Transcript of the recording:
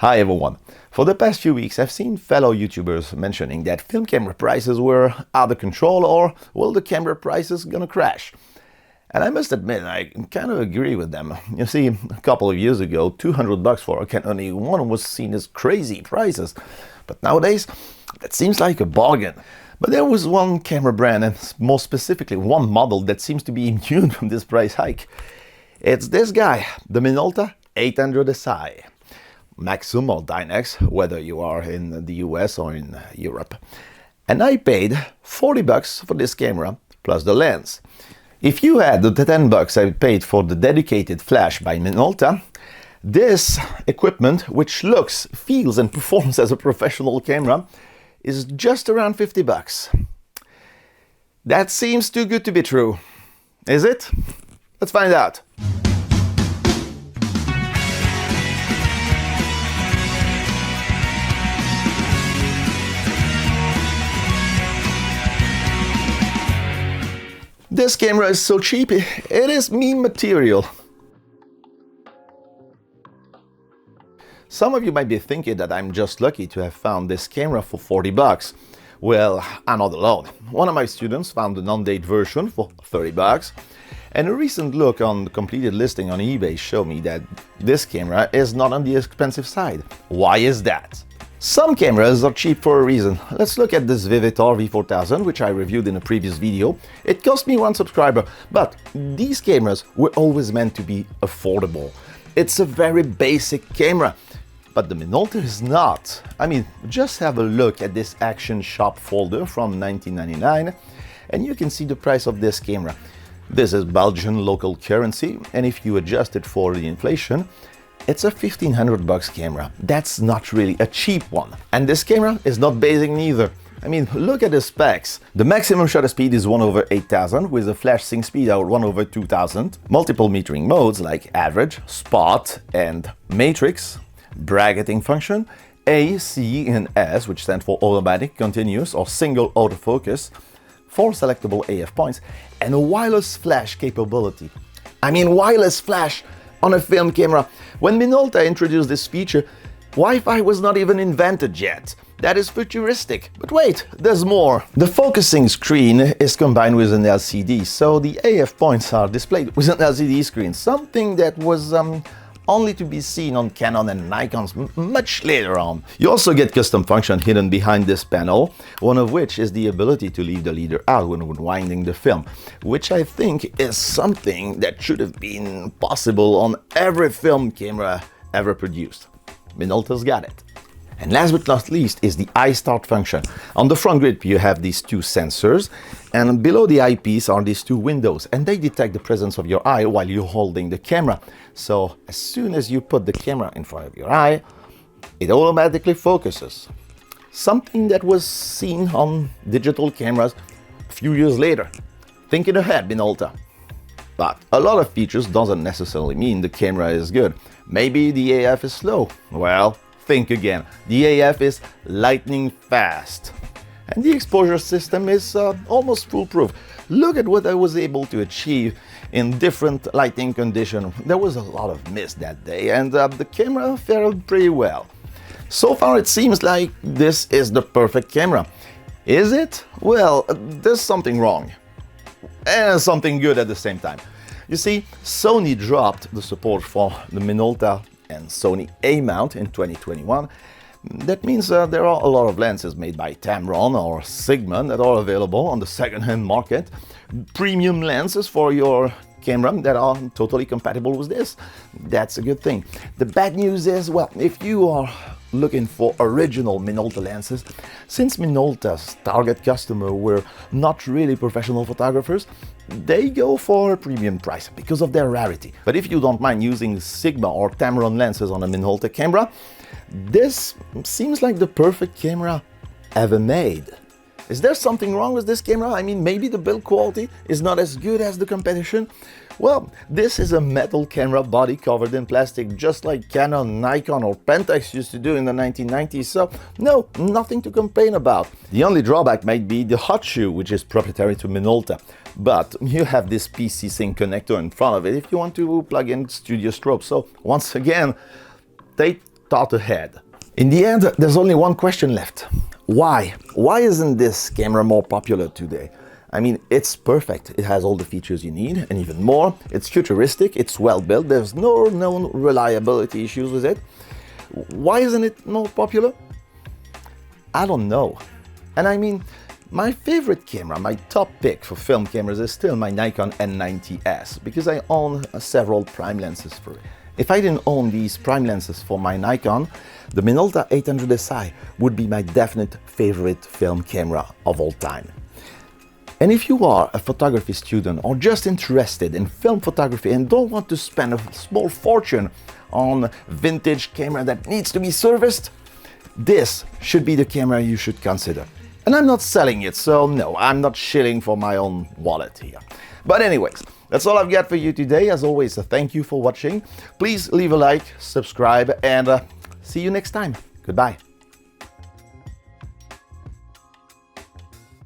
Hi everyone. For the past few weeks I've seen fellow YouTubers mentioning that film camera prices were out of control or, well, the camera price is gonna crash. And I must admit, I kind of agree with them. You see, a couple of years ago, $200 for a Canon E1 was seen as crazy prices. But nowadays, that seems like a bargain. But there was one camera brand, and more specifically one model, that seems to be immune from this price hike. It's this guy, the Minolta 800Si. Maxxum or Dynex, whether you are in the US or in Europe. And I paid $40 for this camera, plus the lens. If you add the $10 I paid for the dedicated flash by Minolta, this equipment, which looks, feels and performs as a professional camera, is just around $50. That seems too good to be true. Is it? Let's find out. This camera is so cheap, it is meme material. Some of you might be thinking that I'm just lucky to have found this camera for $40. Well, I'm not alone. One of my students found the non-date version for $30, and a recent look on the completed listing on eBay showed me that this camera is not on the expensive side. Why is that? Some cameras are cheap for a reason. Let's look at this Vivitar V4000, which I reviewed in a previous video. It cost me 1 subscriber, but these cameras were always meant to be affordable. It's a very basic camera, but the Minolta is not. I mean, just have a look at this Action Shop folder from 1999, and you can see the price of this camera. This is Belgian local currency, and if you adjust it for the inflation, it's a $1,500 camera. That's not really a cheap one. And this camera is not basic neither. I mean, look at the specs. The maximum shutter speed is 1/8000 with a flash sync speed of 1/2000. Multiple metering modes like average, spot and matrix. Bracketing function, A, C and S, which stand for automatic, continuous or single autofocus. 4 selectable AF points and a wireless flash capability. I mean, wireless flash on a film camera. When Minolta introduced this feature, Wi-Fi was not even invented yet. That is futuristic. But wait, there's more. The focusing screen is combined with an LCD, so the AF points are displayed with an LCD screen, something that was only to be seen on Canon and Nikon's much later on. You also get custom function hidden behind this panel, one of which is the ability to leave the leader out when winding the film, which I think is something that should have been possible on every film camera ever produced. Minolta's got it. And last but not least is the eye start function. On the front grip you have these 2 sensors, and below the eyepiece are these 2 windows, and they detect the presence of your eye while you're holding the camera. So as soon as you put the camera in front of your eye, it automatically focuses. Something that was seen on digital cameras a few years later. Thinking ahead, Minolta. But a lot of features doesn't necessarily mean the camera is good. Maybe the AF is slow. Well, think again. The AF is lightning fast. And the exposure system is almost foolproof. Look at what I was able to achieve in different lighting conditions. There was a lot of mist that day, and the camera fared pretty well. So far it seems like this is the perfect camera. Is it? Well, there's something wrong. And something good at the same time. You see, Sony dropped the support for the Minolta and Sony A-mount in 2021. That means there are a lot of lenses made by Tamron or Sigma that are available on the second-hand market. Premium lenses for your camera that are totally compatible with this. That's a good thing. The bad news is, well, if you are looking for original Minolta lenses, since Minolta's target customer were not really professional photographers, they go for a premium price because of their rarity. But if you don't mind using Sigma or Tamron lenses on a Minolta camera, this seems like the perfect camera ever made. Is there something wrong with this camera? I mean, maybe the build quality is not as good as the competition? Well, this is a metal camera body covered in plastic, just like Canon, Nikon or Pentax used to do in the 1990s, so no, nothing to complain about. The only drawback might be the hot shoe, which is proprietary to Minolta. But you have this PC sync connector in front of it if you want to plug in studio strobe. So once again, take thought ahead. In the end, there's only one question left. Why? Why isn't this camera more popular today? I mean, it's perfect. It has all the features you need and even more. It's futuristic, it's well built, there's no known reliability issues with it. Why isn't it more popular? I don't know. And I mean, my favorite camera, my top pick for film cameras is still my Nikon N90S because I own several prime lenses for it. If I didn't own these prime lenses for my Nikon, the Minolta 800Si would be my definite favorite film camera of all time. And if you are a photography student or just interested in film photography and don't want to spend a small fortune on a vintage camera that needs to be serviced, this should be the camera you should consider. And I'm not selling it, so no, I'm not shilling for my own wallet here. But anyways, that's all I've got for you today. As always, thank you for watching. Please leave a like, subscribe, and see you next time. Goodbye.